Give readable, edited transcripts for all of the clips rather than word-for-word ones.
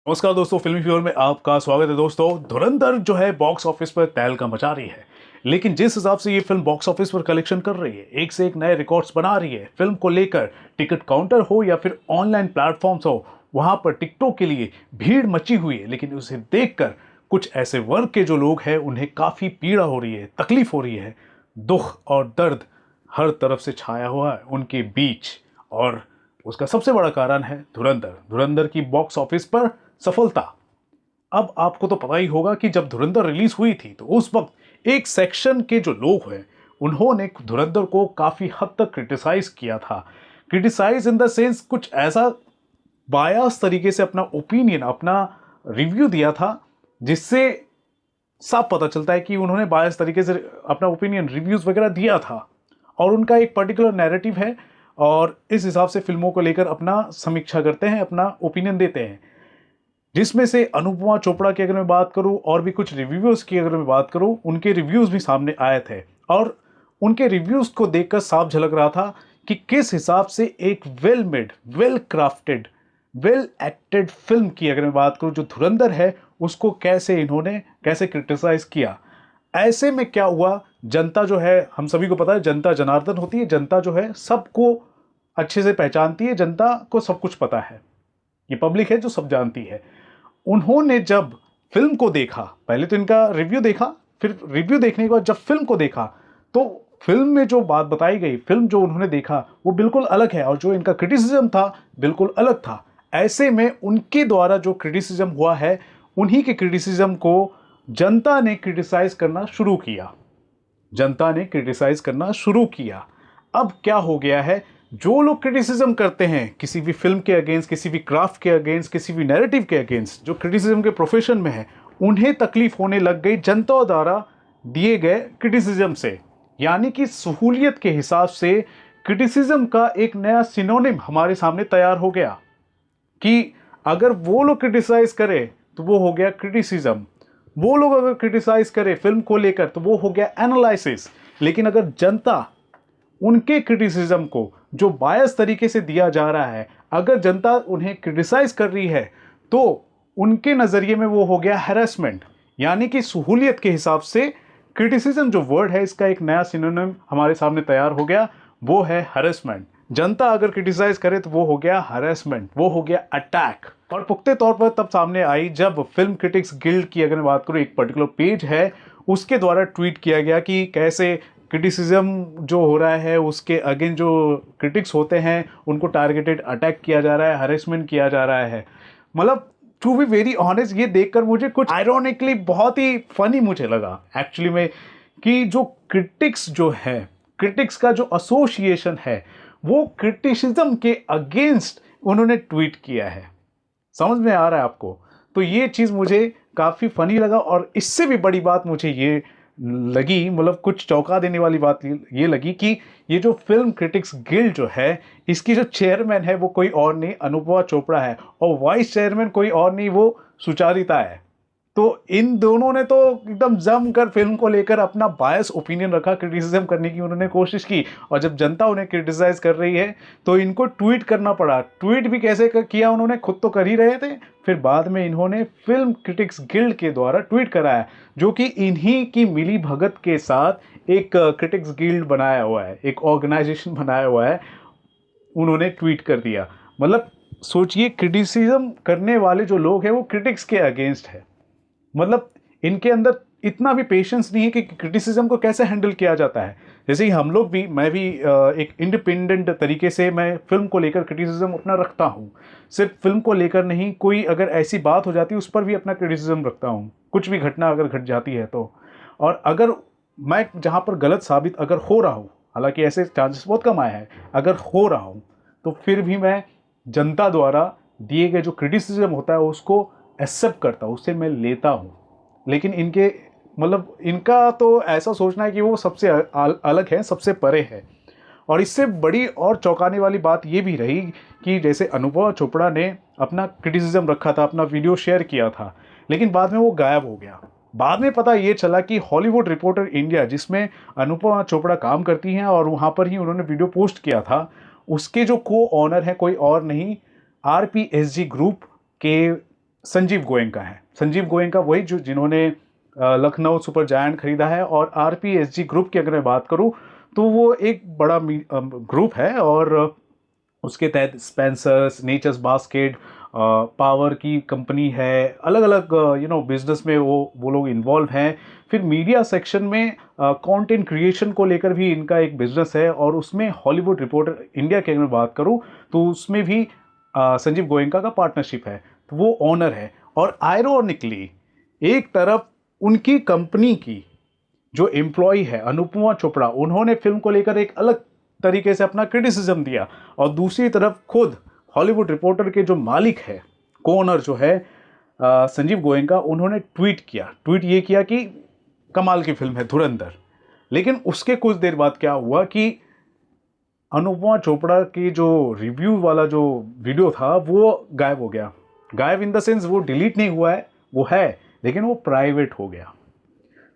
नमस्कार दोस्तों, फिल्मी फ्यूल में आपका स्वागत है। दोस्तों, धुरंधर जो है बॉक्स ऑफिस पर तहलका मचा रही है। लेकिन जिस हिसाब से ये फिल्म बॉक्स ऑफिस पर कलेक्शन कर रही है, एक से एक नए रिकॉर्ड्स बना रही है फिल्म को लेकर, टिकट काउंटर हो या फिर ऑनलाइन प्लेटफॉर्म्स हो, वहां पर टिकटों के लिए भीड़ मची हुई है। लेकिन उसे देखकर कुछ ऐसे वर्ग के जो लोग हैं उन्हें काफी पीड़ा हो रही है, तकलीफ हो रही है, दुख और दर्द हर तरफ से छाया हुआ है उनके बीच। और उसका सबसे बड़ा कारण है धुरंधर। धुरंधर की बॉक्स ऑफिस पर सफलता। अब आपको तो पता ही होगा कि जब धुरंधर रिलीज हुई थी तो उस वक्त एक सेक्शन के जो लोग हैं उन्होंने धुरंधर को काफी हद तक क्रिटिसाइज किया था। क्रिटिसाइज इन द सेंस कुछ ऐसा बायस तरीके से अपना ओपिनियन, अपना रिव्यू दिया था, जिससे साफ पता चलता है कि उन्होंने बायस तरीके से अपना ओपिनियन, रिव्यूज वगैरह दिया था। और उनका एक पर्टिकुलर नैरेटिव है और इस हिसाब से फिल्मों को लेकर अपना समीक्षा करते हैं, अपना ओपिनियन देते हैं। जिसमें से अनुपमा चोपड़ा की अगर मैं बात करूं और भी कुछ रिव्यूअर्स की अगर मैं बात करूं, उनके रिव्यूज भी सामने आए थे। और उनके रिव्यूज को देखकर साफ झलक रहा था कि किस हिसाब से एक well made, well crafted, well acted film की अगर मैं बात करूं जो धुरंधर है, उसको कैसे क्रिटिसाइज किया। ऐसे में क्या हुआ, जनता जो है, हम सभी को पता है जनता जनार्दन होती है। जनता जो है सबको अच्छे से पहचानती है, जनता को सब कुछ पता है। ये पब्लिक है जो सब जानती है। उन्होंने जब फिल्म को देखा, पहले तो इनका रिव्यू देखा, फिर रिव्यू देखने के बाद जब फिल्म को देखा तो फिल्म में जो बात बताई गई, फिल्म जो उन्होंने देखा वो बिल्कुल अलग है और जो इनका क्रिटिसिज्म था बिल्कुल अलग था। ऐसे में उनके द्वारा जो क्रिटिसिज्म हुआ है, उन्हीं के क्रिटिसिज्म को जनता ने क्रिटिसाइज करना शुरू किया। जनता ने क्रिटिसाइज करना शुरू किया। अब क्या हो गया है, जो लोग क्रिटिसिज्म करते हैं किसी भी फिल्म के अगेंस्ट, किसी भी क्राफ्ट के अगेंस्ट, किसी भी नैरेटिव के अगेंस्ट, जो क्रिटिसिज्म के प्रोफेशन में है, उन्हें तकलीफ होने लग गई जनता द्वारा दिए गए क्रिटिसिज्म से। यानी कि सहूलियत के हिसाब से क्रिटिसिज्म का एक नया सिनोनिम हमारे सामने तैयार हो गया कि अगर वो लोग क्रिटिसाइज करें तो वो हो गया क्रिटिसिज्म, वो लोग अगर क्रिटिसाइज करें फिल्म को लेकर तो वो हो गया एनालिसिस। लेकिन अगर जनता उनके क्रिटिसिज्म को जो बायस तरीके से दिया जा रहा है, अगर जनता उन्हें क्रिटिसाइज कर रही है तो उनके नजरिए में वो हो गया हैरेसमेंट। यानी कि सहूलियत के हिसाब से क्रिटिसिज्म जो वर्ड है, इसका एक नया सिनोनिम हमारे सामने तैयार हो गया, वो है हैरेसमेंट। जनता अगर क्रिटिसाइज करे तो वो हो गया हैरेसमेंट, वो हो गया अटैक। और पुख्ते तौर पर तब सामने आई जब फिल्म क्रिटिक्स गिल्ड की अगर मैं बात करूं, एक पर्टिकुलर पेज है, उसके द्वारा ट्वीट किया गया कि कैसे क्रिटिसिज्म जो हो रहा है उसके अगेंस्ट जो क्रिटिक्स होते हैं उनको टारगेटेड अटैक किया जा रहा है, हरेसमेंट किया जा रहा है। मतलब टू बी वेरी ऑनेस्ट, ये देखकर मुझे कुछ आयरॉनिकली बहुत ही फनी मुझे लगा एक्चुअली में, कि जो क्रिटिक्स जो है, क्रिटिक्स का जो एसोसिएशन है, वो क्रिटिसिज्म के अगेंस्ट उन्होंने ट्वीट किया है। समझ में आ रहा है आपको? तो ये चीज़ मुझे काफ़ी फनी लगा। और इससे भी बड़ी बात मुझे ये लगी, मतलब कुछ चौंका देने वाली बात ये लगी कि ये जो फिल्म क्रिटिक्स गिल्ड जो है, इसकी जो चेयरमैन है वो कोई और नहीं, अनुपमा चोपड़ा है, और वाइस चेयरमैन कोई और नहीं, वो सुचारिता है। तो इन दोनों ने तो एकदम जमकर फिल्म को लेकर अपना बायस ओपिनियन रखा, क्रिटिसिज्म करने की उन्होंने कोशिश की। और जब जनता उन्हें क्रिटिसाइज कर रही है तो इनको ट्वीट करना पड़ा। ट्वीट भी कैसे किया उन्होंने, खुद तो कर ही रहे थे, फिर बाद में इन्होंने फिल्म क्रिटिक्स गिल्ड के द्वारा ट्वीट कराया, जो कि इन्हीं की मिली भगत के साथ एक क्रिटिक्स गिल्ड बनाया हुआ है, एक ऑर्गेनाइजेशन बनाया हुआ है, उन्होंने ट्वीट कर दिया। मतलब सोचिए, क्रिटिसिज्म करने वाले जो लोग हैं वो क्रिटिक्स के अगेंस्ट है। मतलब इनके अंदर इतना भी पेशेंस नहीं है कि क्रिटिसिज्म को कैसे हैंडल किया जाता है। जैसे ही हम लोग भी, मैं भी एक इंडिपेंडेंट तरीके से मैं फिल्म को लेकर क्रिटिसिज्म अपना रखता हूँ। सिर्फ फिल्म को लेकर नहीं, कोई अगर ऐसी बात हो जाती है उस पर भी अपना क्रिटिसिज्म रखता हूँ, कुछ भी घटना अगर घट जाती है तो। और अगर मैं जहाँ पर गलत साबित अगर हो रहा हूँ, हालांकि ऐसे चांसेस बहुत कम आए हैं, अगर हो रहा हूँ तो फिर भी मैं जनता द्वारा दिए गए जो क्रिटिसिज्म होता है उसको एक्सेप्ट करता हूँ, उसे मैं लेता हूँ। लेकिन इनके, मतलब इनका तो ऐसा सोचना है कि वो सबसे अलग है, सबसे परे है। और इससे बड़ी और चौंकाने वाली बात ये भी रही कि जैसे अनुपमा चोपड़ा ने अपना क्रिटिसिज्म रखा था, अपना वीडियो शेयर किया था, लेकिन बाद में वो गायब हो गया। बाद में पता ये चला कि हॉलीवुड रिपोर्टर इंडिया, जिसमें अनुपमा चोपड़ा काम करती हैं और वहाँ पर ही उन्होंने वीडियो पोस्ट किया था, उसके जो को ऑनर हैं कोई और नहीं, RPSG ग्रुप के संजीव गोयनका है। संजीव गोयनका वही जो जिन्होंने लखनऊ सुपर जायंट खरीदा है। और आरपीएसजी ग्रुप की अगर मैं बात करूं तो वो एक बड़ा ग्रुप है और उसके तहत स्पेंसर्स, नेचर्स बास्केट, पावर की कंपनी है, अलग अलग बिजनेस में वो लोग इन्वॉल्व हैं। फिर मीडिया सेक्शन में कंटेंट क्रिएशन को लेकर भी इनका एक बिजनेस है और उसमें हॉलीवुड रिपोर्टर इंडिया की अगर मैं बात करूं तो उसमें भी संजीव गोयनका का पार्टनरशिप है, तो वो ओनर है। और आयरोनिकली एक तरफ उनकी कंपनी की जो एम्प्लॉय है अनुपमा चोपड़ा, उन्होंने फिल्म को लेकर एक अलग तरीके से अपना क्रिटिसिज्म दिया, और दूसरी तरफ खुद हॉलीवुड रिपोर्टर के जो मालिक है, कोनर जो है संजीव गोयनका, उन्होंने ट्वीट ये किया कि कमाल की फिल्म है धुरंधर। लेकिन उसके कुछ देर बाद क्या हुआ कि अनुपमा चोपड़ा की जो रिव्यू वाला जो वीडियो था वो गायब हो गया। गायब इन द सेंस वो डिलीट नहीं हुआ है, वो है, लेकिन वो प्राइवेट हो गया।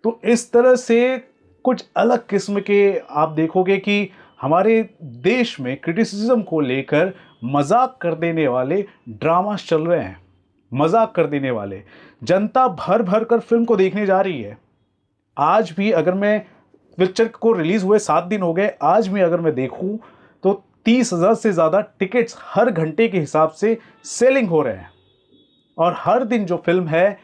तो इस तरह से कुछ अलग किस्म के आप देखोगे कि हमारे देश में क्रिटिसिज्म को लेकर मजाक कर देने वाले ड्रामास चल रहे हैं। मजाक कर देने वाले, जनता भर भर कर फिल्म को देखने जा रही है। आज भी अगर मैं पिक्चर को रिलीज हुए 7 दिन हो गए, आज भी अगर मैं देखूं तो 30,000 से ज़्यादा टिकट्स हर घंटे के हिसाब से सेलिंग हो रहे हैं। और हर दिन जो फिल्म है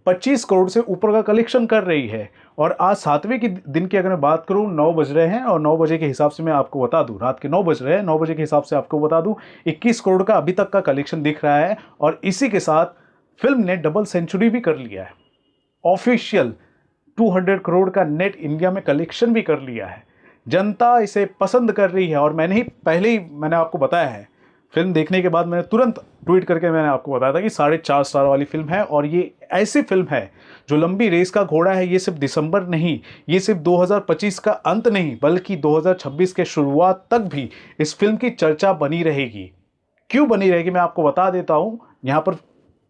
25 करोड़ से ऊपर का कलेक्शन कर रही है। और आज 7वें की दिन की अगर मैं बात करूं, 9 बज रहे हैं और 9 बजे के हिसाब से मैं आपको बता दूं, रात के 9 बज रहे हैं, 9 बजे के हिसाब से आपको बता दूं 21 करोड़ का अभी तक का कलेक्शन दिख रहा है। और इसी के साथ फिल्म ने डबल सेंचुरी भी कर लिया है। ऑफिशियल 200 करोड़ का नेट इंडिया में कलेक्शन भी कर लिया है। जनता इसे पसंद कर रही है। और मैंने आपको बताया है, फिल्म देखने के बाद मैंने तुरंत ट्वीट करके मैंने आपको बताया था कि 4.5 स्टार वाली फिल्म है। और ये ऐसी फिल्म है जो लंबी रेस का घोड़ा है। ये सिर्फ दिसंबर नहीं, ये सिर्फ 2025 का अंत नहीं, बल्कि 2026 के शुरुआत तक भी इस फिल्म की चर्चा बनी रहेगी। क्यों बनी रहेगी मैं आपको बता देता हूँ, यहाँ पर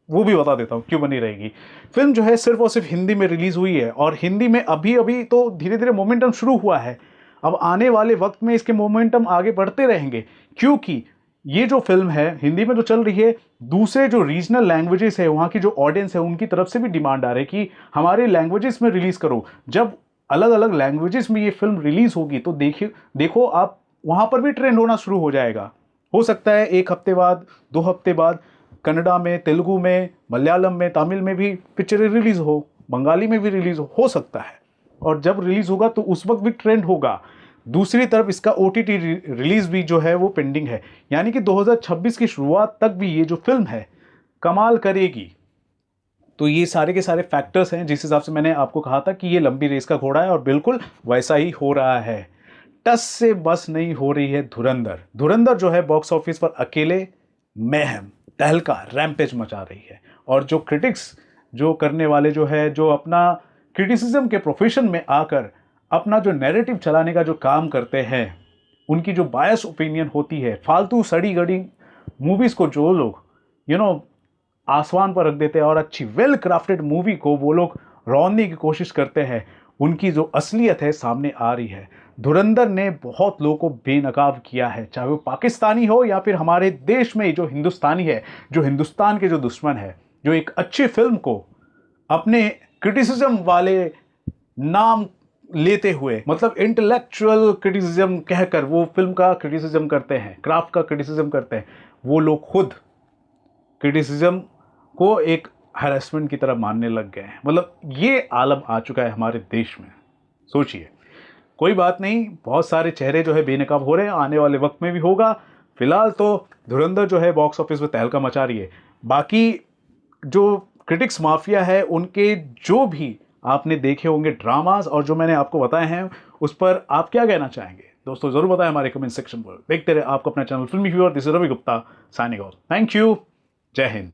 वो भी बता देता हूँ क्यों बनी रहेगी। फिल्म जो है सिर्फ और सिर्फ हिंदी में रिलीज हुई है, और हिंदी में अभी तो धीरे धीरे मोमेंटम शुरू हुआ है। अब आने वाले वक्त में इसके मोमेंटम आगे बढ़ते रहेंगे, क्योंकि ये जो फिल्म है हिंदी में तो चल रही है, दूसरे जो रीजनल लैंग्वेजेस है, वहाँ की जो ऑडियंस है, उनकी तरफ से भी डिमांड आ रही है कि हमारे लैंग्वेजेस में रिलीज़ करो। जब अलग अलग लैंग्वेजेस में ये फिल्म रिलीज़ होगी तो देखो आप, वहाँ पर भी ट्रेंड होना शुरू हो जाएगा। हो सकता है 1 हफ्ते बाद, 2 हफ्ते बाद कन्नड़ा में, तेलुगु में, मलयालम में, तमिल में भी पिक्चरें रिलीज़ हो, बंगाली में भी रिलीज़ हो सकता है। और जब रिलीज़ होगा तो उस वक्त भी ट्रेंड होगा। दूसरी तरफ इसका ओटीटी रिलीज भी जो है वो पेंडिंग है, यानी कि 2026 की शुरुआत तक भी ये जो फिल्म है कमाल करेगी। तो ये सारे के सारे फैक्टर्स हैं जिस हिसाब से मैंने आपको कहा था कि ये लंबी रेस का घोड़ा है, और बिल्कुल वैसा ही हो रहा है। टस से बस नहीं हो रही है धुरंधर। धुरंधर जो है बॉक्स ऑफिस पर अकेले महम, तहलका, रैम्पेज मचा रही है। और जो क्रिटिक्स जो करने वाले जो है, जो अपना क्रिटिसिज्म के प्रोफेशन में आकर अपना जो नैरेटिव चलाने का जो काम करते हैं, उनकी जो बायस ओपिनियन होती है, फालतू सड़ी गड़ी मूवीज़ को जो लोग आसमान पर रख देते हैं और अच्छी वेल क्राफ्टेड मूवी को वो लोग रौंदने की कोशिश करते हैं, उनकी जो असलियत है सामने आ रही है। धुरंधर ने बहुत लोगों को बेनकाब किया है, चाहे वो पाकिस्तानी हो या फिर हमारे देश में जो हिंदुस्तानी है, जो हिंदुस्तान के जो दुश्मन है, जो एक अच्छी फिल्म को अपने क्रिटिसिज्म वाले नाम लेते हुए, मतलब इंटेलेक्चुअल क्रिटिसिज्म कहकर वो फिल्म का क्रिटिसिज्म करते हैं, क्राफ्ट का क्रिटिसिज्म करते हैं, वो लोग खुद क्रिटिसिज्म को एक हैरेसमेंट की तरह मानने लग गए हैं। मतलब ये आलम आ चुका है हमारे देश में। सोचिए, कोई बात नहीं, बहुत सारे चेहरे जो है बेनकाब हो रहे हैं, आने वाले वक्त में भी होगा। फिलहाल तो धुरंधर जो है बॉक्स ऑफिस में तहलका मचा रही है। बाकी जो क्रिटिक्स माफिया है, उनके जो भी आपने देखे होंगे ड्रामास और जो मैंने आपको बताए हैं, उस पर आप क्या कहना चाहेंगे दोस्तों, जरूर बताएं हमारे कमेंट सेक्शन पर। देखते रहे आपको अपना चैनल फिल्मी viewer. This is Ravi Gupta signing off. Thank you. जय हिंद।